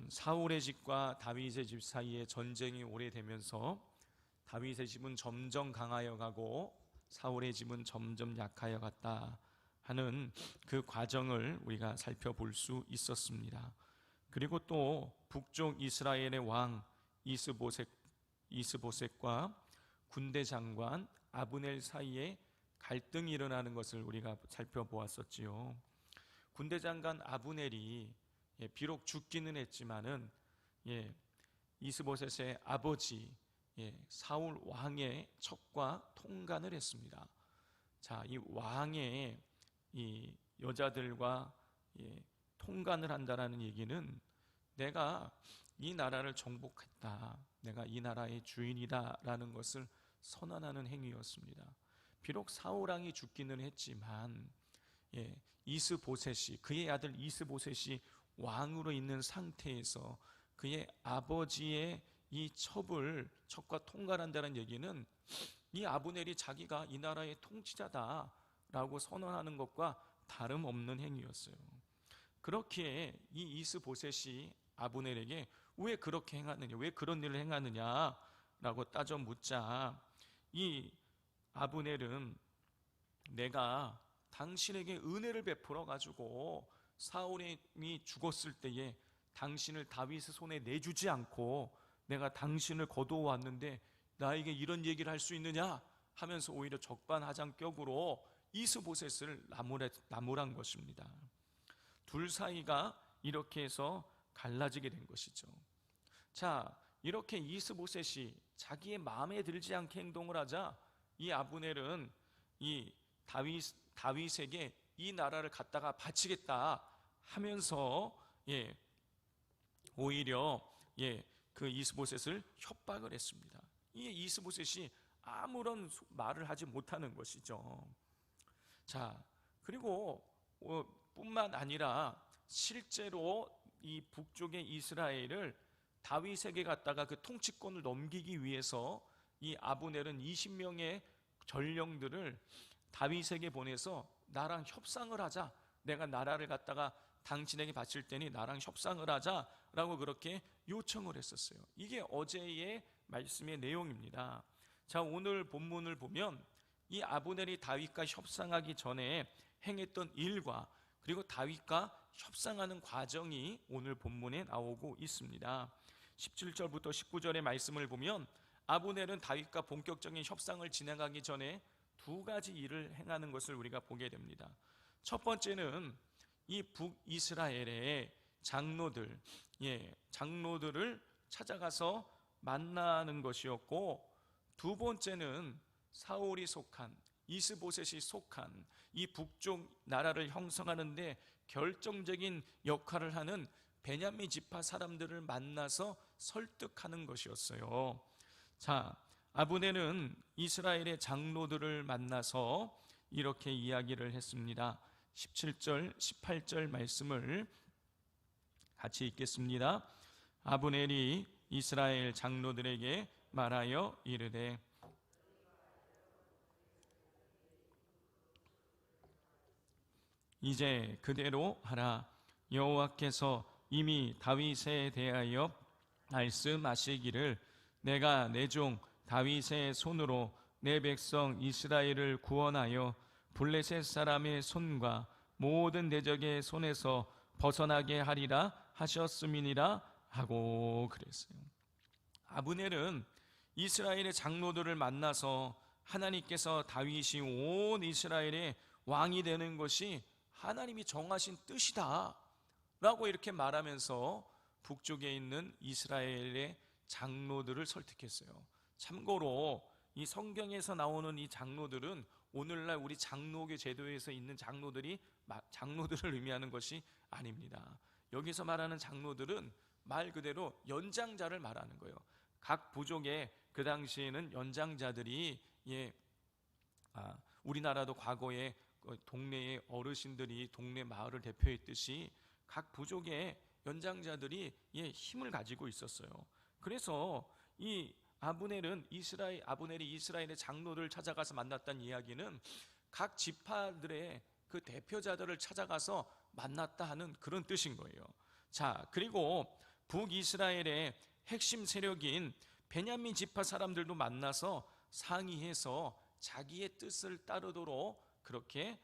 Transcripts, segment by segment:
사울의 집과 다윗의 집 사이에 전쟁이 오래되면서 다윗의 집은 점점 강하여 가고 사울의 집은 점점 약하여 갔다 하는 그 과정을 우리가 살펴볼 수 있었습니다. 그리고 또 북쪽 이스라엘의 왕 이스보셋과 군대 장관 아브넬 사이에 갈등이 일어나는 것을 우리가 살펴보았었지요. 군대 장관 아브넬이 비록 죽기는 했지만은 이스보셋의 아버지 사울 왕의 첩과 통간을 했습니다. 자, 이 왕의 이 여자들과 통간을 한다라는 얘기는 내가 이 나라를 정복했다, 내가 이 나라의 주인이다라는 것을 선언하는 행위였습니다. 비록 사울 왕이 죽기는 했지만 이스보셋이, 그의 아들 이스보셋이 왕으로 있는 상태에서 그의 아버지의 이 첩과 통과한다는 얘기는 이 아브넬이 자기가 이 나라의 통치자다라고 선언하는 것과 다름없는 행위였어요. 그렇기에 이 이스보셋이 아브넬에게 왜 그렇게 행하느냐, 왜 그런 일을 행하느냐라고 따져 묻자 이 아브넬은 내가 당신에게 은혜를 베풀어 가지고 사울이 죽었을 때에 당신을 다윗의 손에 내주지 않고 내가 당신을 거두어 왔는데 나에게 이런 얘기를 할 수 있느냐 하면서 오히려 적반하장격으로 이스보셋을 나무란 것입니다. 둘 사이가 이렇게 해서 갈라지게 된 것이죠. 자, 이렇게 이스보셋이 자기의 마음에 들지 않게 행동을 하자 이 아브넬은 이 다윗에게 이 나라를 갖다가 바치겠다 하면서 오히려 그 이스보셋을 협박을 했습니다. 이 이스보셋이 아무런 말을 하지 못하는 것이죠. 자, 그리고 뿐만 아니라 실제로 이 북쪽의 이스라엘을 다윗에게 갖다가 그 통치권을 넘기기 위해서 이 아브넬은 20명의 전령들을 다윗에게 보내서 나랑 협상을 하자, 내가 나라를 갖다가 당신에게 바칠 테니 나랑 협상을 하자라고 그렇게 요청을 했었어요. 이게 어제의 말씀의 내용입니다. 자, 오늘 본문을 보면 이 아브넬이 다윗과 협상하기 전에 행했던 일과 그리고 다윗과 협상하는 과정이 오늘 본문에 나오고 있습니다. 17절부터 19절의 말씀을 보면 아브넬은 다윗과 본격적인 협상을 진행하기 전에 두 가지 일을 행하는 것을 우리가 보게 됩니다. 첫 번째는 이 북이스라엘의 장로들을 찾아가서 만나는 것이었고, 두 번째는 사울이 속한, 이스보셋이 속한 이 북쪽 나라를 형성하는데 결정적인 역할을 하는 베냐민 지파 사람들을 만나서 설득하는 것이었어요. 자, 아브넬은 이스라엘의 장로들을 만나서 이렇게 이야기를 했습니다. 17절, 18절 말씀을 같이 읽겠습니다. 아브넬이 이스라엘 장로들에게 말하여 이르되 이제 그대로 하라. 여호와께서 이미 다윗에 대하여 말씀하시기를 내가 내 종 다윗의 손으로 내 백성 이스라엘을 구원하여 블레셋 사람의 손과 모든 대적의 손에서 벗어나게 하리라 하셨음이니라 하고 그랬어요. 아브넬은 이스라엘의 장로들을 만나서 하나님께서 다윗이 온 이스라엘의 왕이 되는 것이 하나님이 정하신 뜻이다 라고 이렇게 말하면서 북쪽에 있는 이스라엘의 장로들을 설득했어요. 참고로 이 성경에서 나오는 이 장로들은 오늘날 우리 장로교 제도에서 있는 장로들을 의미하는 것이 아닙니다. 여기서 말하는 장로들은 말 그대로 연장자를 말하는 거예요. 각 부족의 그 당시에는 연장자들이 우리나라도 과거에 동네의 어르신들이 동네 마을을 대표했듯이 각 부족의 연장자들이 힘을 가지고 있었어요. 그래서 이 아브넬이 이스라엘의 장로들을 찾아가서 만났다는 이야기는 각 지파들의 그 대표자들을 찾아가서 만났다 하는 그런 뜻인 거예요. 자, 그리고 북이스라엘의 핵심 세력인 베냐민 지파 사람들도 만나서 상의해서 자기의 뜻을 따르도록 그렇게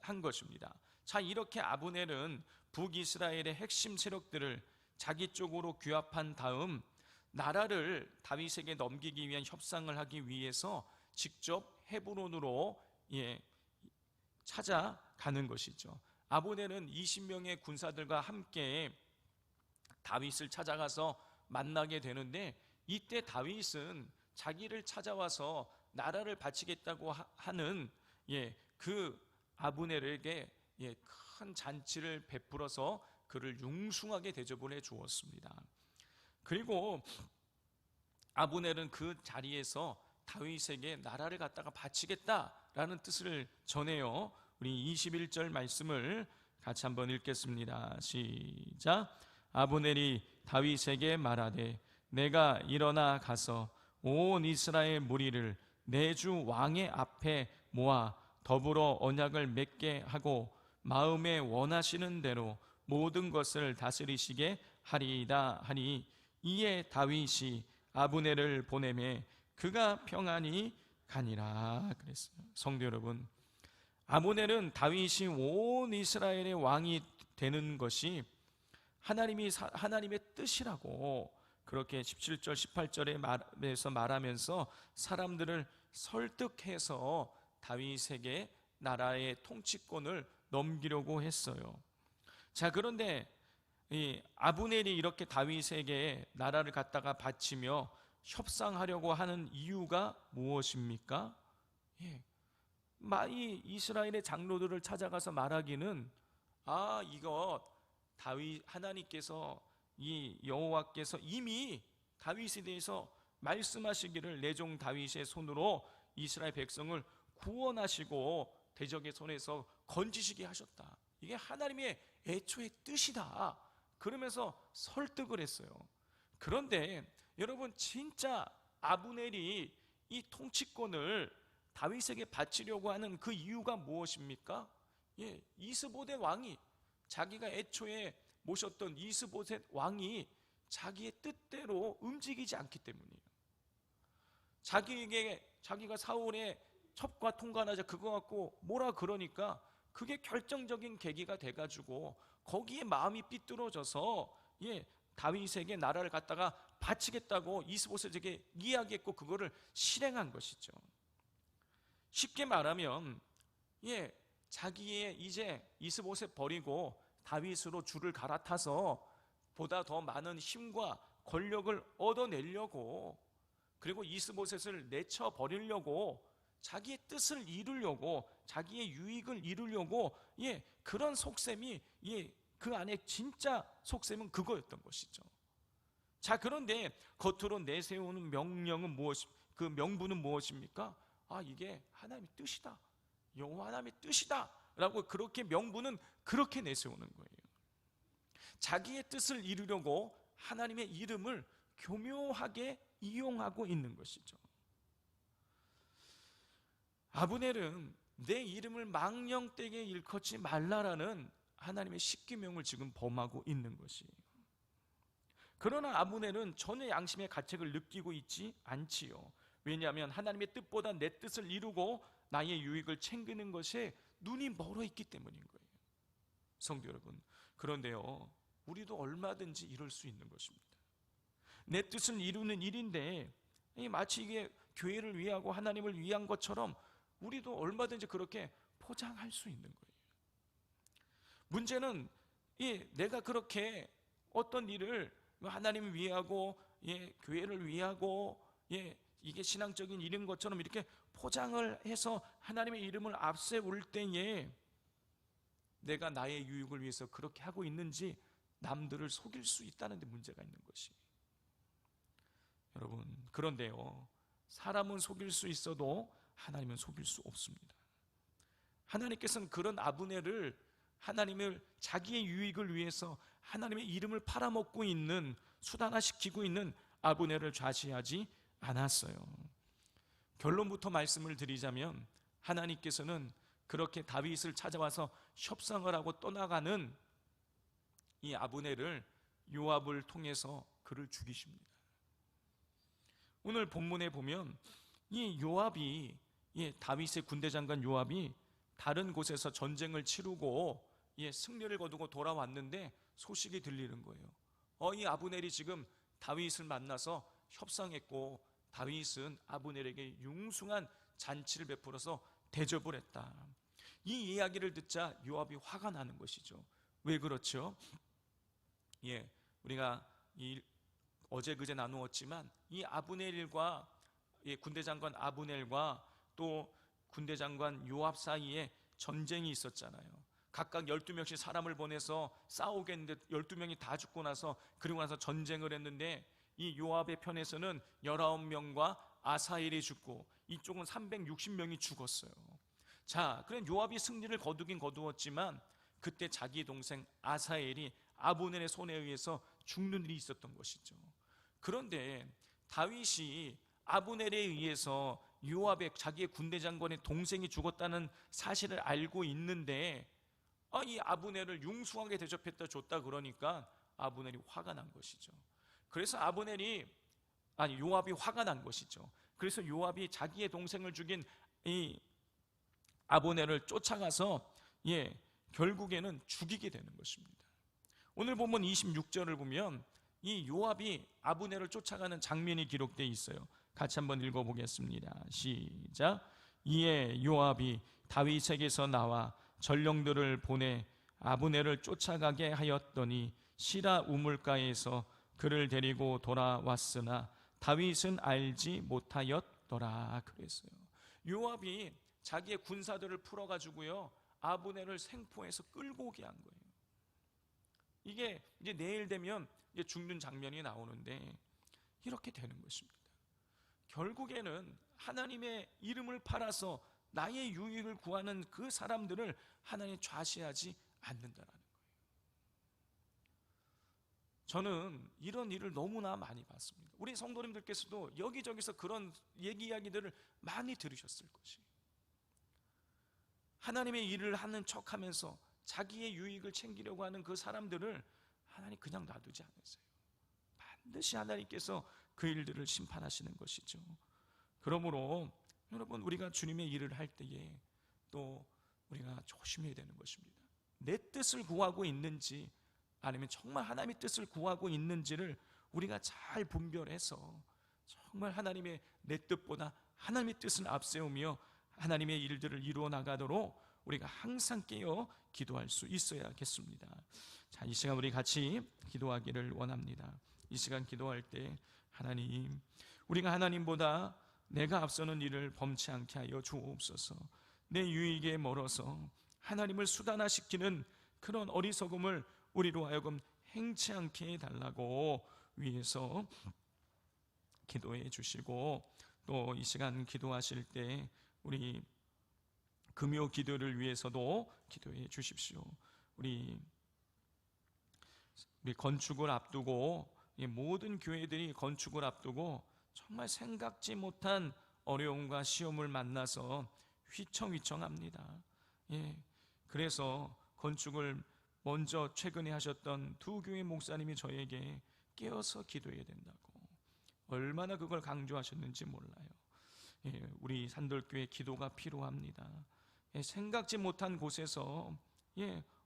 한 것입니다. 자, 이렇게 아브넬은 북이스라엘의 핵심 세력들을 자기 쪽으로 규합한 다음 나라를 다윗에게 넘기기 위한 협상을 하기 위해서 직접 헤브론으로 찾아가는 것이죠. 아브넬은 20명의 군사들과 함께 다윗을 찾아가서 만나게 되는데, 이때 다윗은 자기를 찾아와서 나라를 바치겠다고 하는 그 아브넬에게 큰 잔치를 베풀어서 그를 융숭하게 대접을 해 주었습니다. 그리고 아브넬은 그 자리에서 다윗에게 나라를 갖다가 바치겠다라는 뜻을 전해요. 우리 21절 말씀을 같이 한번 읽겠습니다. 시작. 아브넬이 다윗에게 말하되 내가 일어나 가서 온 이스라엘 무리를 내 주 왕의 앞에 모아 더불어 언약을 맺게 하고 마음에 원하시는 대로 모든 것을 다스리시게 하리이다 하니, 이에 다윗이 아브넬을 보내매 그가 평안히 가니라 그랬어요. 성도 여러분, 아브넬은 다윗이 온 이스라엘의 왕이 되는 것이 하나님의 뜻이라고 그렇게 17절 18절에 말하면서 사람들을 설득해서 다윗에게 나라의 통치권을 넘기려고 했어요. 자, 그런데 이 아브넬이 이렇게 다윗에게 나라를 갖다가 바치며 협상하려고 하는 이유가 무엇입니까? 이 이스라엘의 장로들을 찾아가서 말하기는, 이것 다윗 하나님께서 이 여호와께서 이미 다윗에 대해서 말씀하시기를 내 종 다윗의 손으로 이스라엘 백성을 구원하시고 대적의 손에서 건지시게 하셨다. 이게 하나님의 애초의 뜻이다. 그러면서 설득을 했어요. 그런데 여러분, 진짜 아브넬이 이 통치권을 다윗에게 바치려고 하는 그 이유가 무엇입니까? 이스보셋 왕이, 자기가 애초에 모셨던 이스보셋 왕이 자기의 뜻대로 움직이지 않기 때문이에요. 자기가 사울의 첩과 통관하자 그거 갖고 뭐라 그러니까 그게 결정적인 계기가 돼가지고 거기에 마음이 삐뚤어져서 다윗에게 나라를 갖다가 바치겠다고 이스보셋에게 이야기했고 그거를 실행한 것이죠. 쉽게 말하면 자기의 이제 이스보셋 버리고 다윗으로 줄을 갈아타서 보다 더 많은 힘과 권력을 얻어내려고, 그리고 이스보셋을 내쳐버리려고, 자기의 뜻을 이루려고, 자기의 유익을 이루려고 그런 속셈이 그 안에 진짜 속셈은 그거였던 것이죠. 자, 그런데 겉으로 내세우는 명령은 그 명분은 무엇입니까? 이게 하나님의 뜻이다, 여호와 하나님의 뜻이다 라고 그렇게 명분은 그렇게 내세우는 거예요. 자기의 뜻을 이루려고 하나님의 이름을 교묘하게 이용하고 있는 것이죠. 아브넬은 내 이름을 망령되게 일컫지 말라라는 하나님의 십계명을 지금 범하고 있는 것이에요. 그러나 아브넬은 전혀 양심의 가책을 느끼고 있지 않지요. 왜냐하면 하나님의 뜻보다 내 뜻을 이루고 나의 유익을 챙기는 것에 눈이 멀어 있기 때문인 거예요. 성도 여러분, 그런데요, 우리도 얼마든지 이럴 수 있는 것입니다. 내 뜻을 이루는 일인데 마치 이게 교회를 위하고 하나님을 위한 것처럼 우리도 얼마든지 그렇게 포장할 수 있는 거예요. 문제는 내가 그렇게 어떤 일을 하나님을 위하고 교회를 위하고 이게 신앙적인 일인 것처럼 이렇게 포장을 해서 하나님의 이름을 앞세울 때에 내가 나의 유익을 위해서 그렇게 하고 있는지 남들을 속일 수 있다는 데 문제가 있는 것이. 여러분, 그런데요, 사람은 속일 수 있어도 하나님은 속일 수 없습니다. 하나님께서는 그런 아브넬을 하나님을 자기의 유익을 위해서 하나님의 이름을 팔아먹고 있는, 수단화시키고 있는 아브넬을 좌시하지 않았어요. 결론부터 말씀을 드리자면 하나님께서는 그렇게 다윗을 찾아와서 협상을 하고 떠나가는 이 아브넬을 요압을 통해서 그를 죽이십니다. 오늘 본문에 보면 이 요압이, 다윗의 군대 장관 요압이 다른 곳에서 전쟁을 치르고 승리를 거두고 돌아왔는데 소식이 들리는 거예요. 이 아브넬이 지금 다윗을 만나서 협상했고 다윗은 아브넬에게 융숭한 잔치를 베풀어서 대접을 했다. 이 이야기를 듣자 요압이 화가 나는 것이죠. 왜 그렇죠? 우리가 어제 그제 나누었지만 이 아브넬과 군대 장관 아브넬과 또 군대 장관 요압 사이에 전쟁이 있었잖아요. 각각 12명씩 사람을 보내서 싸우겠는데 12명이 다 죽고 나서, 그리고 나서 전쟁을 했는데 이 요압의 편에서는 19명과 아사엘이 죽고 이쪽은 360명이 죽었어요. 자, 그럼 요압이 승리를 거두긴 거두었지만 그때 자기 동생 아사엘이 아브넬의 손에 의해서 죽는 일이 있었던 것이죠. 그런데 다윗이 아브넬에 의해서 요압의, 자기의 군대 장관의 동생이 죽었다는 사실을 알고 있는데 이 아브넬을 융숭하게 대접했다 줬다 그러니까 아브넬이 화가 난 것이죠. 그래서 요압이 화가 난 것이죠. 그래서 요압이 자기의 동생을 죽인 이 아브넬을 쫓아가서 결국에는 죽이게 되는 것입니다. 오늘 본문 26절을 보면 이 요압이 아브넬을 쫓아가는 장면이 기록되어 있어요. 같이 한번 읽어보겠습니다. 시작. 이에 요압이 다윗에게서 나와 전령들을 보내 아브넬을 쫓아가게 하였더니 시라 우물가에서 그를 데리고 돌아왔으나 다윗은 알지 못하였더라 그랬어요. 요압이 자기의 군사들을 풀어가지고요 아브넬을 생포해서 끌고 오게 한 거예요. 이게 이제 내일 되면 이제 죽는 장면이 나오는데 이렇게 되는 것입니다. 결국에는 하나님의 이름을 팔아서 나의 유익을 구하는 그 사람들을 하나님 좌시하지 않는다라는 거예요. 저는 이런 일을 너무나 많이 봤습니다. 우리 성도님들께서도 여기저기서 그런 이야기들을 많이 들으셨을 것이에요. 하나님의 일을 하는 척하면서 자기의 유익을 챙기려고 하는 그 사람들을 하나님 그냥 놔두지 않으세요. 반드시 하나님께서 그 일들을 심판하시는 것이죠. 그러므로 여러분, 우리가 주님의 일을 할 때에 또 우리가 조심해야 되는 것입니다. 내 뜻을 구하고 있는지 아니면 정말 하나님의 뜻을 구하고 있는지를 우리가 잘 분별해서 정말 하나님의 내 뜻보다 하나님의 뜻을 앞세우며 하나님의 일들을 이루어 나가도록 우리가 항상 깨어 기도할 수 있어야겠습니다. 자, 이 시간 우리 같이 기도하기를 원합니다. 이 시간 기도할 때 하나님, 우리가 하나님보다 내가 앞서는 일을 범치 않게 하여 주옵소서. 내 유익에 멀어서 하나님을 수단화시키는 그런 어리석음을 우리로 하여금 행치 않게 해달라고 위에서 기도해 주시고, 또 이 시간 기도하실 때 우리 금요 기도를 위해서도 기도해 주십시오. 우리 건축을 앞두고, 모든 교회들이 건축을 앞두고 정말 생각지 못한 어려움과 시험을 만나서 휘청휘청합니다. 그래서 건축을 먼저 최근에 하셨던 두 교회 목사님이 저에게 깨어서 기도해야 된다고 얼마나 그걸 강조하셨는지 몰라요. 우리 산돌교회 기도가 필요합니다. 생각지 못한 곳에서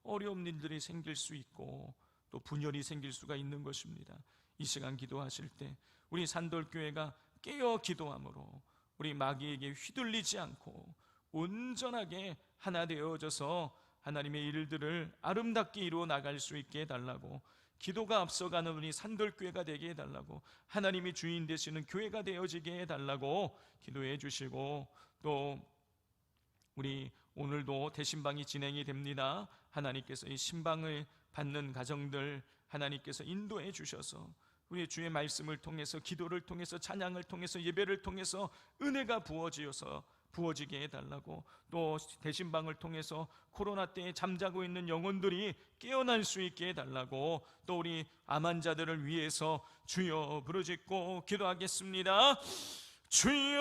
어려운 일들이 생길 수 있고 또 분열이 생길 수가 있는 것입니다. 이 시간 기도하실 때 우리 산돌교회가 깨어 기도함으로 우리 마귀에게 휘둘리지 않고 온전하게 하나 되어져서 하나님의 일들을 아름답게 이루어 나갈 수 있게 해달라고, 기도가 앞서가는 우리 산돌교회가 되게 해달라고, 하나님이 주인 되시는 교회가 되어지게 해달라고 기도해 주시고, 또 우리 오늘도 대신방이 진행이 됩니다. 하나님께서 이 신방을 받는 가정들 하나님께서 인도해 주셔서 우리 주의 말씀을 통해서, 기도를 통해서, 찬양을 통해서, 예배를 통해서 은혜가 부어지게 해달라고, 또 대신방을 통해서 코로나 때에 잠자고 있는 영혼들이 깨어날 수 있게 해달라고, 또 우리 암 환자들을 위해서 주여 부르짖고 기도하겠습니다. 주여